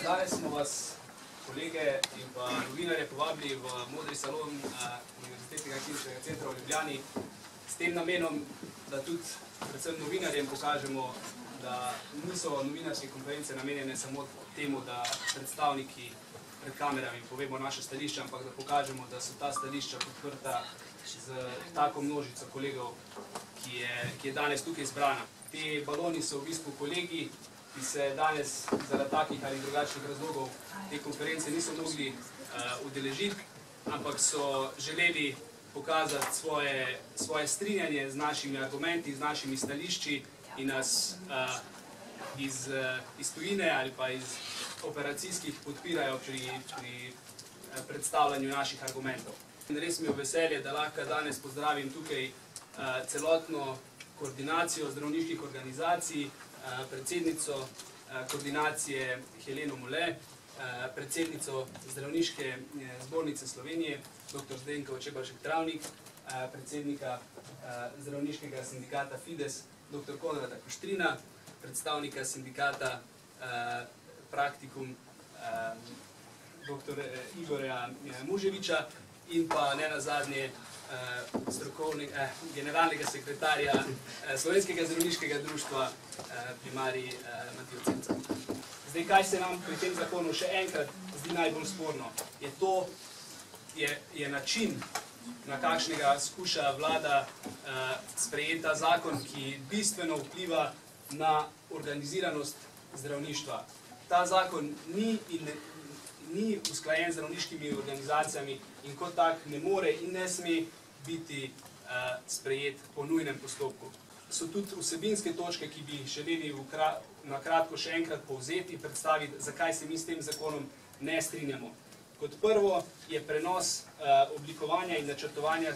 Danes smo vas, kolege in pa novinarje, povabili v Modri salon Univerzitetnega kliničnega centra v Ljubljani s tem namenom, da tudi predvsem novinarjem pokažemo, da niso novinarske konference namenjene samo temu, da predstavniki pred kamerami povemo naše stališče, ampak da pokažemo, da so ta stališča podprta z tako množico kolegov, ki je danes tukaj izbrana. Te baloni so v bistvu kolegi, ki se danes zaradi takih ali drugačnih razlogov te konference niso mogli udeležiti, ampak so želeli pokazati svoje strinjanje z našimi argumenti, z našimi stališči in nas iz tujine ali pa iz operacijskih podpirajo pri predstavljanju naših argumentov. Res mi je veselje, da lahko danes pozdravim tukaj celotno koordinacijo zdravniških organizacij, predsednico koordinacije Heleno Mole, predsednico Zdravniške zbornice Slovenije, dr. Zdenko Čebašek-Travnik, predsednika zdravniškega sindikata Fides, dr. Konrada Kuštrina, predstavnika sindikata Praktikum, dr. Igorja Muževiča in pa ne nazadnje generalnega sekretarja Slovenskega zdravniškega društva primarij Matijo Cenca. Zdaj, kaj se nam pri tem zakonu še enkrat zdi najbolj sporno, je način, na kakšnega skuša vlada sprejeti ta zakon, ki bistveno vpliva na organiziranost zdravništva. Ta zakon ni usklajen z zdravniškimi organizacijami in kot tak ne more in ne sme biti sprejet po nujnem postopku. So tudi vsebinske točke, ki bi želeli na kratko še enkrat povzeti, predstaviti, zakaj se mi s tem zakonom ne strinjamo. Kot prvo je prenos oblikovanja in načrtovanja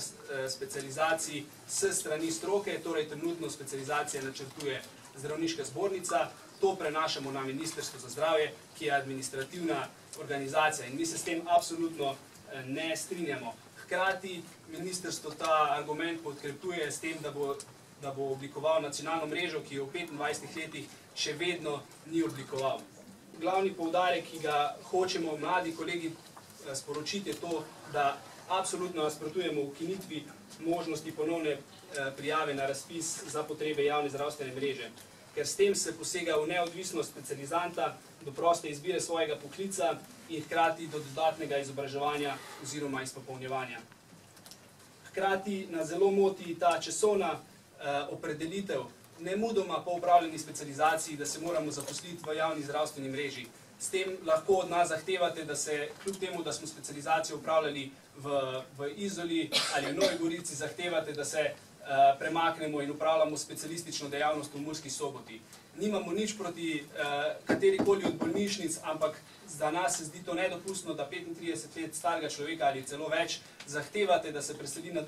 specializacij s strani stroke, torej trenutno specializacije načrtuje Zdravniška zbornica, to prenašamo na Ministrstvo za zdravje, ki je administrativna organizacija in mi se s tem absolutno ne strinjamo. Hkrati ministrstvo ta argument podkrepuje s tem, da bo oblikoval nacionalno mrežo, ki jo v 25 letih še vedno ni oblikoval. Glavni poudarek, ki ga hočemo mladi kolegi sporočiti, je to, da absolutno nasprotujemo ukinitvi možnosti ponovne prijave na razpis za potrebe javne zdravstvene mreže, ker s tem se posega v neodvisnost specializanta do proste izbire svojega poklica in hkrati do dodatnega izobraževanja oziroma izpopolnjevanja. Hkrati nas zelo moti ta časovna opredelitev, nemudoma po opravljeni specializaciji, da se moramo zaposliti v javni zdravstveni mreži. S tem lahko od nas zahtevate, da se, kljub temu, da smo specializacijo upravljali v Izoli ali v Novi Gorici, zahtevate, da se premaknemo in upravljamo specialistično dejavnost v Murski Soboti. Nimamo nič proti katerikoli od bolnišnic, ampak za nas se zdi to nedopustno, da 35 let starega človeka ali celo več zahtevate, da se preseli na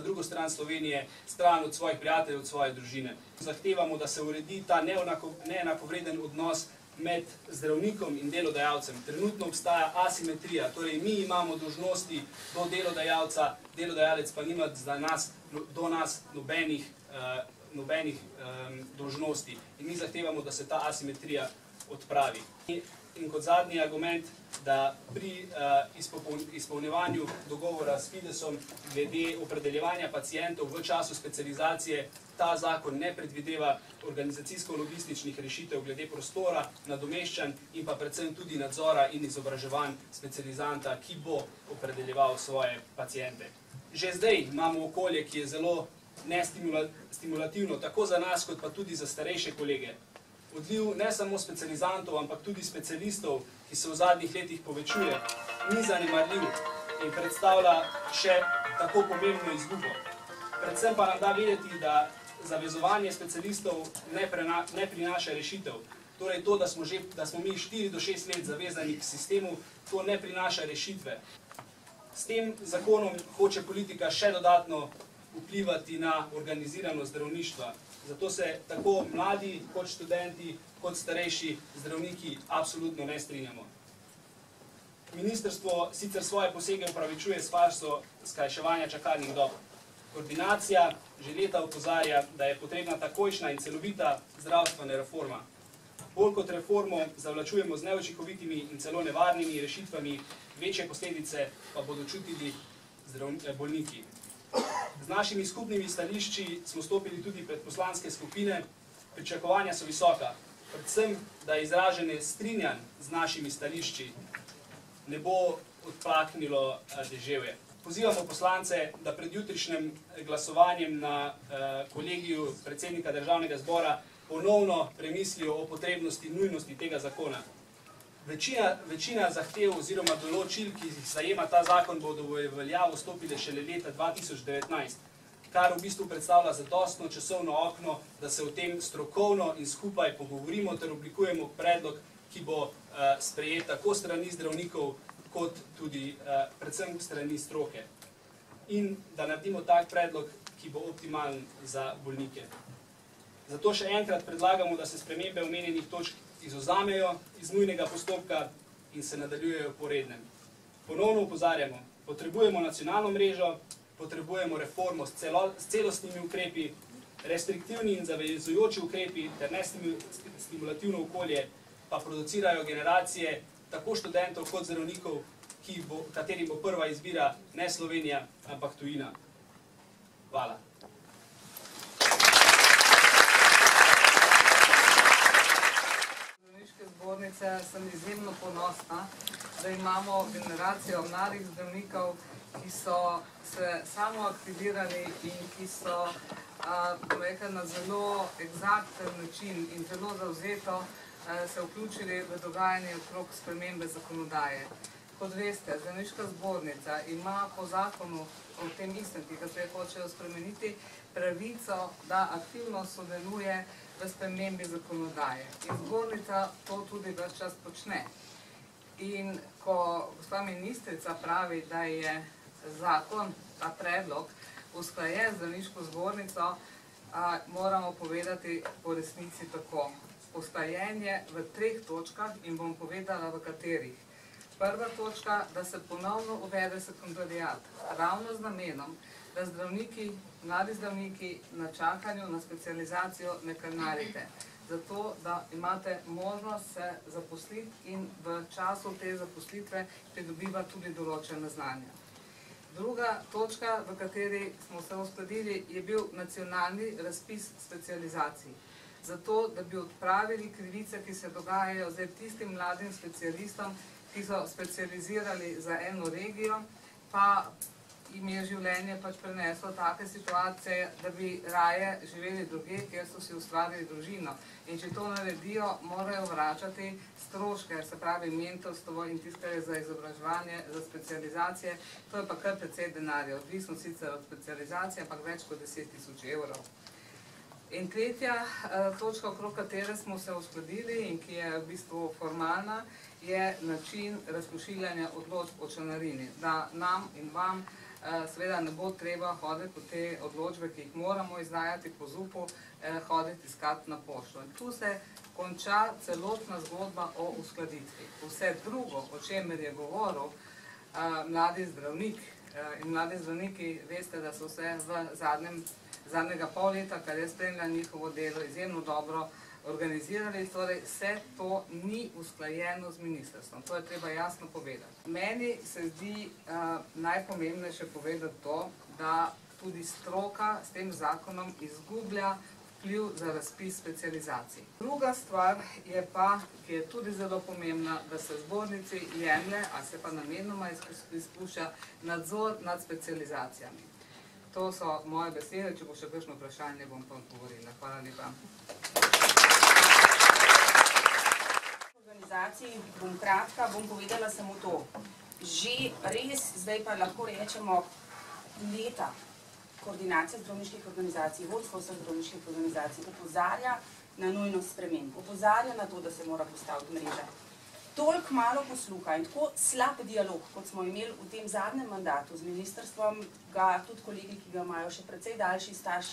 drugo stran Slovenije, stran od svojih prijateljev, od svoje družine. Zahtevamo, da se uredi ta neenakovreden odnos med zdravnikom in delodajalcem. Trenutno obstaja asimetrija, torej mi imamo dolžnosti do delodajalca, delodajalec pa nima do nas nobenih dolžnosti. In mi zahtevamo, da se ta asimetrija odpravi. In kot zadnji argument, da pri izpolnjevanju dogovora s Fidesom glede opredeljevanja pacientov v času specializacije ta zakon ne predvideva organizacijsko-logističnih rešitev glede prostora, nadomeščanj in pa predvsem tudi nadzora in izobraževanj specializanta, ki bo opredeljeval svoje paciente. Že zdaj imamo okolje, ki je zelo nestimulativno, tako za nas, kot pa tudi za starejše kolege. Odliv ne samo specializantov, ampak tudi specialistov, ki se v zadnjih letih povečuje, ni zanemarljiv in predstavlja še tako pomembno izgubo. Predvsem pa nam da vedeti, da zavezovanje specialistov ne prinaša rešitev. Torej to, da smo mi 4 do 6 let zavezani k sistemu, to ne prinaša rešitve. S tem zakonom hoče politika še dodatno vplivati na organiziranost zdravništva. Zato se tako mladi, kot študenti, kot starejši zdravniki absolutno ne strinjamo. Ministrstvo sicer svoje posege upravičuje s farso skrajševanja čakalnih dob. Koordinacija že leta opozarja, da je potrebna takojšnja in celovita zdravstvena reforma. Bolj kot reformo zavlačujemo z neučinkovitimi in celo nevarnimi rešitvami, večje posledice pa bodo čutili bolniki. Z našimi skupnimi stališči smo stopili tudi pred poslanske skupine, pričakovanja so visoka, predvsem, da izražene strinjanj z našimi stališči ne bo odplaknilo deževje. Pozivamo poslance, da pred jutrišnjim glasovanjem na kolegiju predsednika Državnega zbora ponovno premislijo o potrebnosti in nujnosti tega zakona. Večina zahtev oziroma določil, ki jih zajema ta zakon, bodo v veljavo stopile šele leta 2019, kar v bistvu predstavlja zadostno časovno okno, da se o tem strokovno in skupaj pogovorimo ter oblikujemo predlog, ki bo sprejet tako strani zdravnikov, kot tudi predvsem strani stroke. In da naredimo tak predlog, ki bo optimalen za bolnike. Zato še enkrat predlagamo, da se spremembe omenjenih točk izuzamejo iz nujnega postopka in se nadaljujejo po rednem. Ponovno opozarjamo, potrebujemo nacionalno mrežo, potrebujemo reformo s celostnimi ukrepi, restriktivni in zavezujoči ukrepi ter nestimulativno okolje pa producirajo generacije tako študentov kot zdravnikov, katerim bo prva izbira ne Slovenija, ampak tujina. Hvala. Zbornice sem izjemno ponosna, da imamo generacijo mladih zdravnikov, ki so se samo aktivirali in ki so na zelo egzakten način in zelo zavzeto se vključili v dogajanje okrog spremembe zakonodaje. Kot veste, Zdravniška zbornica ima po zakonu o tem istem, ki ga zdaj hočejo spremeniti, pravico, da aktivno sodeluje v spremembi zakonodaje. In zbornica to tudi ves čas počne. In ko gospa ministrica pravi, da je zakon, ta predlog, usklajen z Zdravniško zbornico, moramo povedati po resnici tako. Usklajen je v 3 točkah in bom povedala v katerih. Prva točka, da se ponovno uvede sekundariat, ravno z namenom, da zdravniki, mladi zdravniki na čakanju na specializacijo ne krmarite. Zato, da imate možnost se zaposliti in v času te zaposlitve pridobiva tudi določena znanja. Druga točka, v kateri smo se uskladili, je bil nacionalni razpis specializacij. Zato, da bi odpravili krivice, ki se dogajajo zdaj tistim mladim specialistom, ki so specializirali za eno regijo, pa jim je življenje pač preneslo take situacije, da bi raje živeli drugje, kjer so si ustvarili družino. In če to naredijo, morajo vračati stroške, se pravi mentorstvo in tiste za izobraževanje, za specializacije. To je pa kar precej denarja, odvisno sicer od specializacije, ampak več kot 10.000 evrov. In tretja točka, okrog katere smo se uskladili in ki je v bistvu formalna, je način razpošiljanja odločb o članarini. Da nam in vam seveda ne bo treba hoditi po te odločbe, ki jih moramo izdajati po ZUP-u, hoditi iskati na pošto. In tu se konča celotna zgodba o uskladitvi. Vse drugo, o čemer je govoril mladi zdravnik in mladi zdravniki, veste, da so vse v zadnjega pol leta, kar je spremljal njihovo delo, izjemno dobro organizirali, torej vse to ni usklajeno z ministrstvom. To je treba jasno povedati. Meni se zdi najpomembnejše povedati to, da tudi stroka s tem zakonom izgublja vpliv za razpis specializacij. Druga stvar je pa, ki je tudi zelo pomembna, da se zbornici jemlje, a se pa namenoma izpušča nadzor nad specializacijami. To so moje besede, če bo še kakšno vprašanje, bom pa odgovorila. Hvala lepa. Bom kratka, bom povedala samo to. Že res, zdaj pa lahko rečemo, leta koordinacija zdravniških organizacij, vodstvo vseh zdravniških organizacij opozarja na nujnost sprememb, opozarja na to, da se mora postaviti mreža. Toliko malo posluha in tako slab dialog, kot smo imeli v tem zadnjem mandatu z ministrstvom, ga tudi kolegi, ki ga imajo še precej daljši staž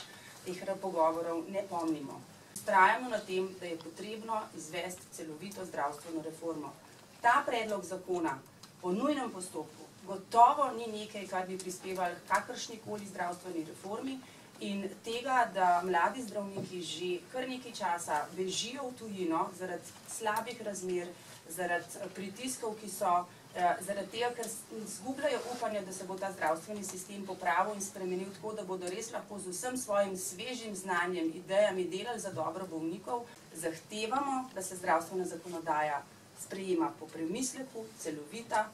teh pogovorov, ne pomnimo. Vztrajamo na tem, da je potrebno izvesti celovito zdravstveno reformo. Ta predlog zakona po nujnem postopku gotovo ni nekaj, kar bi prispevali kakršnikoli zdravstveni reformi in tega, da mladi zdravniki že kar nekaj časa bežijo v tujino zaradi slabih razmer, zaradi pritiskov, ki so, zaradi tega, ker izgubljajo upanje, da se bo ta zdravstveni sistem popravil in spremenil tako, da bodo res lahko z vsem svojim svežim znanjem, idejami delali za dobro bolnikov. Zahtevamo, da se zdravstvena zakonodaja sprejema po premisleku, celovita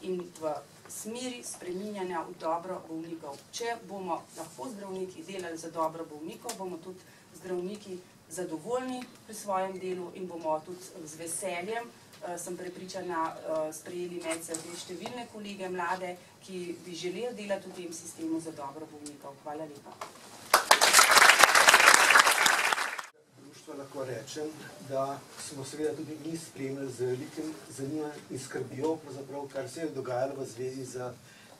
in v smeri spreminjanja v dobro bolnikov. Če bomo lahko zdravniki delali za dobro bolnikov, bomo tudi zdravniki zadovoljni pri svojem delu in bomo tudi z veseljem, sem prepričana, sprejeli med sebe številne kolege mlade, ki bi želeli delati v tem sistemu za dobro bolnikov. Hvala lepa. Društvo lahko rečem, da smo seveda tudi mi spremljali z velikim zanimanjem in skrbjo, kar se je dogajalo v zvezi z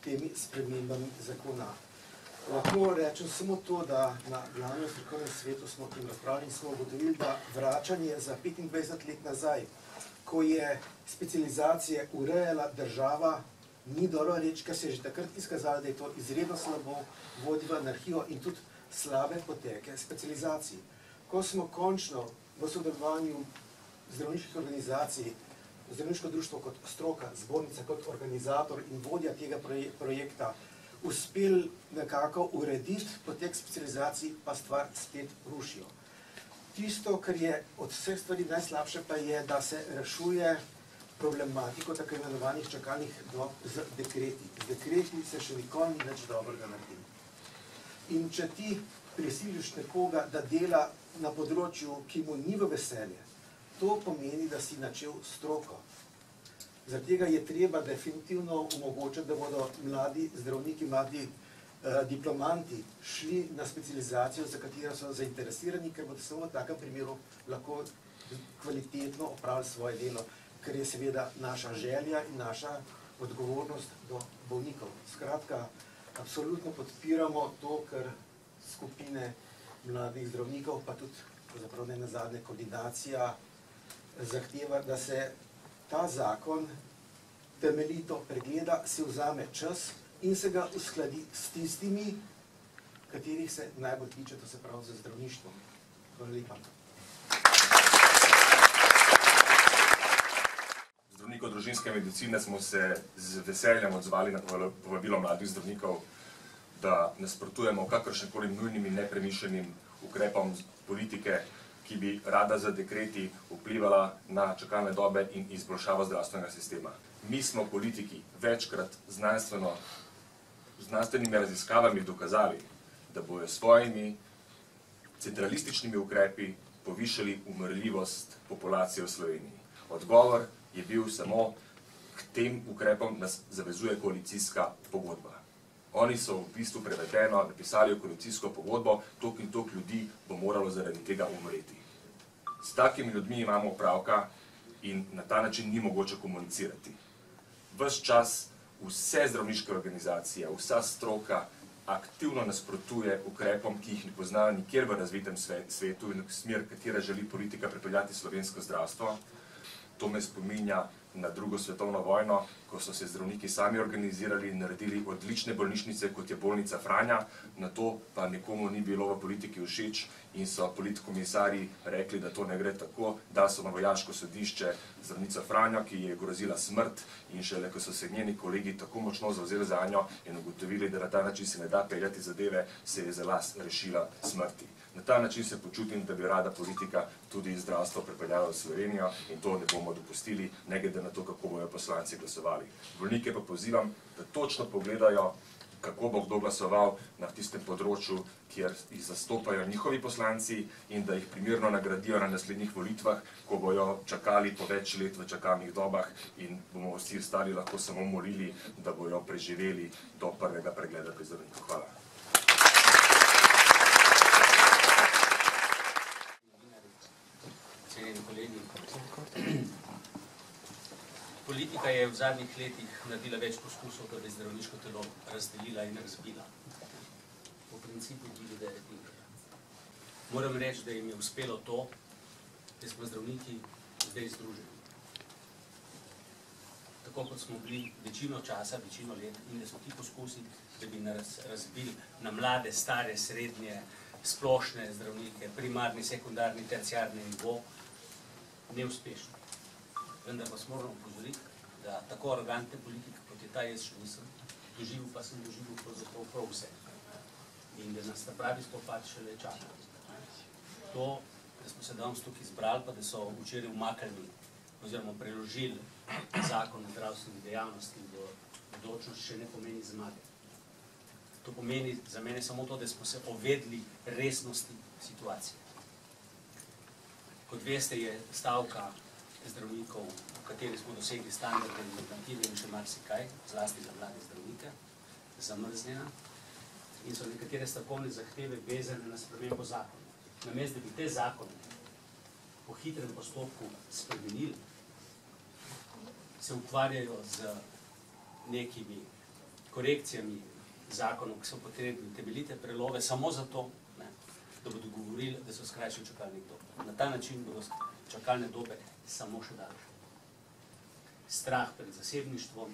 temi spremembami zakona. Lahko rečem samo to, da na glavnem strokovnem svetu smo o tem razpravljali in smo ugotovili, da vračanje za 25 let nazaj, ko je specializacije urejala država, ni dobro reči, ker se je že takrat izkazalo, da je to izredno slabo, vodi v anarhijo in tudi slabe poteke specializacij. Ko smo končno v sodelovanju zdravniških organizacij, zdravniško društvo kot stroka, zbornica kot organizator in vodja tega projekta, uspeli nekako urediti potek specializacij, pa stvar spet rušijo. Tisto, kar je od vseh stvari najslabše, pa je, da se rešuje problematiko tako imenovanih čakalnih dob z dekreti. Z dekreti se še nikoli ni več dobrega naredilo. In če ti prisiliš nekoga, da dela na področju, ki mu ni v veselje, to pomeni, da si načel stroko. Zaradi tega je treba definitivno omogočiti, da bodo mladi zdravniki, mladi diplomanti šli na specializacijo, za katero so zainteresirani, ker bodo samo v takem primeru lahko kvalitetno opravili svoje delo, ker je seveda naša želja in naša odgovornost do bolnikov. Skratka, absolutno podpiramo to, kar skupine mladih zdravnikov, pa tudi pravzaprav ne nazadnje koordinacija zahteva, da se ta zakon temeljito pregleda, se vzame čas in se ga uskladi s tistimi, katerih se najbolj tiče, to se pravi z zdravništvom. Hvala lepa. Zdravnikov družinske medicine smo se z veseljem odzvali na povabilo mladih zdravnikov, da nasprotujemo kakršnekoli nujnim in nepremišljenim ukrepom politike, ki bi rada z dekreti vplivala na čakalne dobe in izboljšavo zdravstvenega sistema. Mi smo politiki večkrat znanstvenimi raziskavami dokazali, da bojo svojimi centralističnimi ukrepi povišali umrljivost populacije v Sloveniji. Odgovor je bil samo, k tem ukrepom nas zavezuje koalicijska pogodba. Oni so v bistvu prevedeno napisali v koalicijsko pogodbo, toliko in toliko ljudi bo moralo zaradi tega umreti. S takimi ljudmi imamo opravka in na ta način ni mogoče komunicirati. Ves čas vse zdravniške organizacije, vsa stroka aktivno nasprotuje ukrepom, ki jih ne poznajo nikjer v razvitem svetu in v smer, katera želi politika pripeljati slovensko zdravstvo. To me spominja na drugo svetovno vojno, ko so se zdravniki sami organizirali in naredili odlične bolnišnice, kot je bolnica Franja, na to pa nekomu ni bilo v politiki všeč in so politkomisarji rekli, da to ne gre tako, da so na vojaško sodišče zdravnico Franjo, ki je grozila smrt, in šele ko so se njeni kolegi tako močno zavzeli za njo in ugotovili, da na ta način se ne da peljati zadeve, se je za las rešila smrti. Na ta način se počutim, da bi rada politika tudi zdravstvo pripeljala v Slovenijo in to ne bomo dopustili, ne glede na to, kako bojo poslanci glasovali. Bolnike pa pozivam, da točno pogledajo, kako bo kdo glasoval na tistem področju, kjer jih zastopajo njihovi poslanci in da jih primerno nagradijo na naslednjih volitvah, ko bojo čakali po več let v čakalnih dobah in bomo vsi ostali lahko samo molili, da bojo preživeli do prvega pregleda pri zdravniku. Hvala. Politika je v zadnjih letih naredila več poskusov, da bi zdravniško telo razdelila in razbila. V principu tudi, da je redila. Moram reči, da jim je uspelo to, da smo zdravniki zdaj združeni. tako kot smo bili večino časa, večino let, in da smo ti poskusi, da bi nas razbili na mlade, stare, srednje, splošne zdravnike, primarni, sekundarni, terciarni nivo, neuspešni. Vendar vas moramo upozoriti, da tako arrogantne politike, kot je ta, jaz še nisem doživel, pa sem doživel pravzaprav prav vse. In da nas ta pravi spopad šele čaka. To, da smo se danes tukaj izbrali, pa da so včeraj umaknili oziroma preložili zakon o zdravstveni dejavnosti v bodočnost, še ne pomeni zmage. To pomeni za mene samo to, da smo se ovedli resnosti situacije. Kot veste, je stavka zdravnikov, v kateri smo dosegli standarde in normative in še marsikaj, zlasti za mlade zdravnike, zamrznjena, in so nekatere stavkovne zahteve vezane na spremembo zakona. Namesto da bi te zakone po hitrem postopku spremenili, se ukvarjajo z nekimi korekcijami zakonov, ki so potrebni temeljite prelove, samo zato, da bodo govorili, da so skrajšali čakalnih dob. Na ta način bodo čakalne dobe samo še daljše. Strah pred zasebništvom,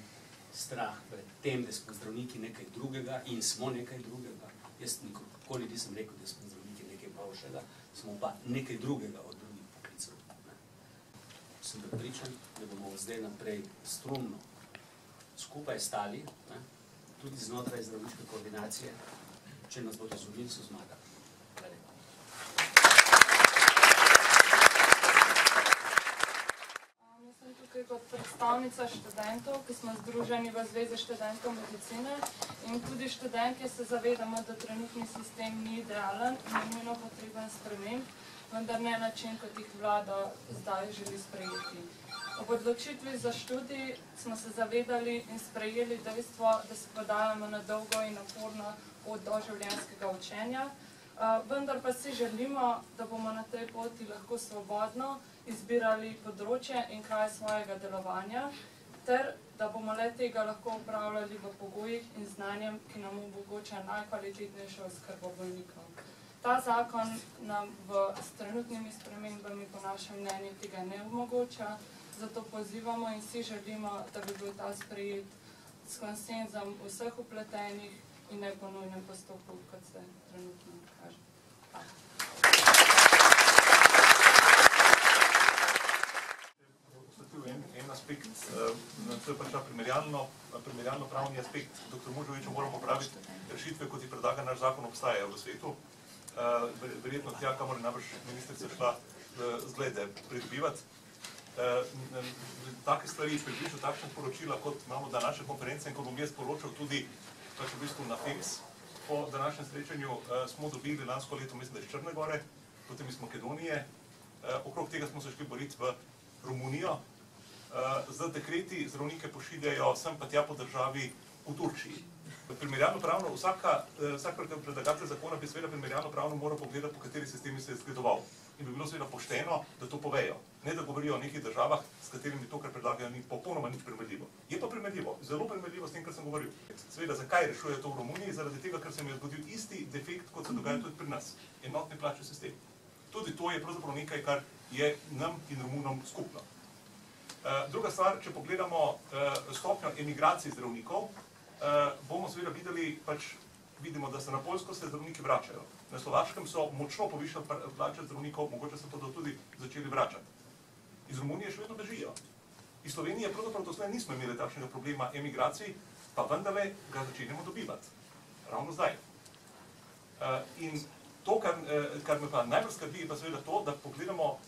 strah pred tem, da smo zdravniki nekaj drugega in smo nekaj drugega. Jaz nikoli nisem rekel, da smo zdravniki nekaj boljšega, smo pa nekaj drugega od drugih poklicev. Sem prepričan, da bomo zdaj naprej strumno skupaj stali, tudi znotraj zdravniške koordinacije, če nas bodo razumeli, so zmagali. Hvala lepa. Sem tukaj kot predstavnica študentov, ki smo združeni v Zvezi študentov medicine, in tudi študentje se zavedamo, da trenutni sistem ni idealen in je nujno potreben sprememb, vendar ne način, kot jih vlada zdaj želi sprejeti. Ob odločitvi za študij smo se zavedali in sprejeli dejstvo, da se podajamo na dolgo in naporno pot do življenjskega učenja, vendar pa si želimo, da bomo na tej poti lahko svobodno izbirali področje in kraj svojega delovanja, ter da bomo le tega lahko upravljali v pogojih in znanjem, ki nam omogoča najkvalitetnejšo oskrbo bolnikov. Ta zakon nam s trenutnimi spremembami po našem mnenju tega ne omogoča, zato pozivamo in si želimo, da bi bil ta sprejet s konsenzom vseh vpletenih in ne po nujnem postopku, kot se trenutno kaže. En aspekt, to je pač primerjalno pravni aspekt. Dr. Mužoviču moramo popraviti rešitve, kot je predlagan naš zakon, obstajajo v svetu. Verjetno tja, kamor je najbrž ministrica šla zglede pridobivati. Take stvari, približno takšne poročila, kot imamo današnje konference in kot bom jaz poročal tudi pač v bistvu na FEMS. Po današnjem srečanju smo dobili lansko leto, mislim, da iz Črne Gore, potem iz Makedonije. Okrog tega smo se šli boriti v Romunijo. Z dekreti zdravnike pošiljajo sem pa tja po državi v Turčiji. Primerjalno pravno, vsak predlagatelj zakona bi seveda primerjalno pravno moral pogledati, po kateri sistemi se je zgledoval. In bi bilo seveda pošteno, da to povejo. Ne da govorijo o nekih državah, s katerimi to, kar predlagajo, ni popolnoma nič primerljivo. Je pa primerljivo, zelo primerljivo s tem, kar sem govoril. Seveda, zakaj rešujejo to v Romuniji? Zaradi tega, ker se mi je zgodil isti defekt, kot se dogaja tudi pri nas. Enotni plačni sistem. Tudi to je pravzaprav nekaj, kar je nam in Romunom skupno. Druga stvar, če pogledamo stopnjo emigracij zdravnikov, bomo seveda vidimo, da se na Poljsko se zdravniki vračajo. Na Slovaškem so močno povišali plače zdravnikov, mogoče se bodo tudi začeli vračati. Iz Romunije še vedno bežijo. Iz Slovenije pravzaprav doslej nismo imeli takšnega problema emigracij, pa vendarle ga začenjamo dobivati. Ravno zdaj. In to, kar me pa najbolj skrbi, je pa seveda to, da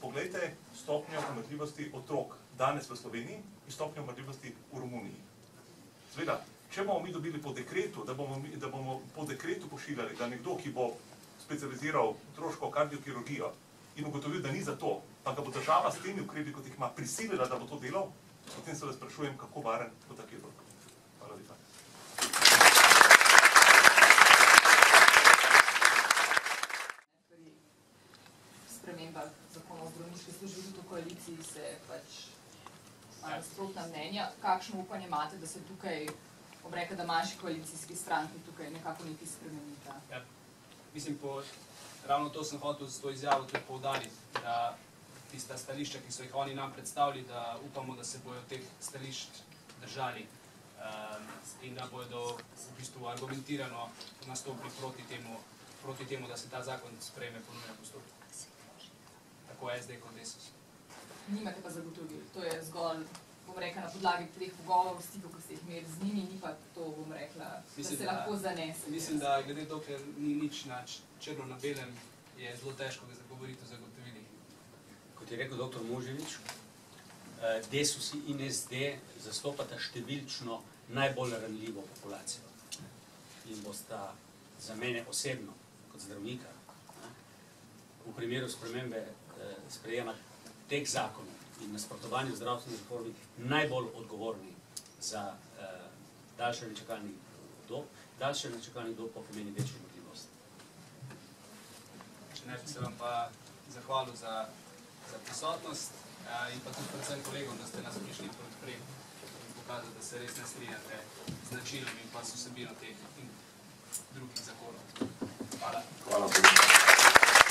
poglejte stopnjo umrljivosti otrok danes v Sloveniji in stopnjo umrljivosti v Romuniji. Seveda, če bomo mi dobili po dekretu, da bomo po dekretu pošiljali, da nekdo, ki bo specializiral otroško kardiokirurgijo in ugotovil, da ni za to, pa ga bo država s temi ukrepi, kot jih ima, prisilila, da bo to delal, potem se vas sprašujem, kako varen bo tak kirurg. Hvala lepa. Pri spremembah zakona o zdravniški službi tudi v koaliciji se pač nasprotna mnenja. Kakšno upanje imate, da se tukaj obreka, da manjši koalicijski stranki tukaj nekako nekaj spremenita? Ja, mislim, ravno to sem hotel s to izjavo tudi poudariti, da tista stališča, ki so jih oni nam predstavili, da upamo, da se bojo teh stališč držali in da bodo v bistvu argumentirano nastopili proti temu, da se ta zakon sprejme po nujnem postopku. Tako SD kot Desus. Nimate pa zagotovili, to je zgolj, bom rekla, na podlagi teh pogovorov, stikov, ki ste jih imeli z njimi, ni pa to, bom rekla, da se lahko zanese. Mislim, da glede dokler ni nič na črno na belem, je zelo težko govoriti o zagotovilih. Kot je rekel dr. Moževič, Desus in SD zastopata številčno najbolj ranljivo populacijo. In bosta za mene osebno, kot zdravnika, v primeru sprejema teh zakonov in nasprotovanju zdravstveni reformi najbolj odgovorni za daljšanje čakalnih dob. Daljšanje čakalnih dob pa pomeni večjo umrljivost. Če ne bi se vam pa zahvalil za prisotnost in pa tudi predvsem kolegom, da ste nas prišli podpreti in pokazati, da se res ne strinjate z načinom in pa s vsebino teh in drugih zakonov. Hvala. Hvala.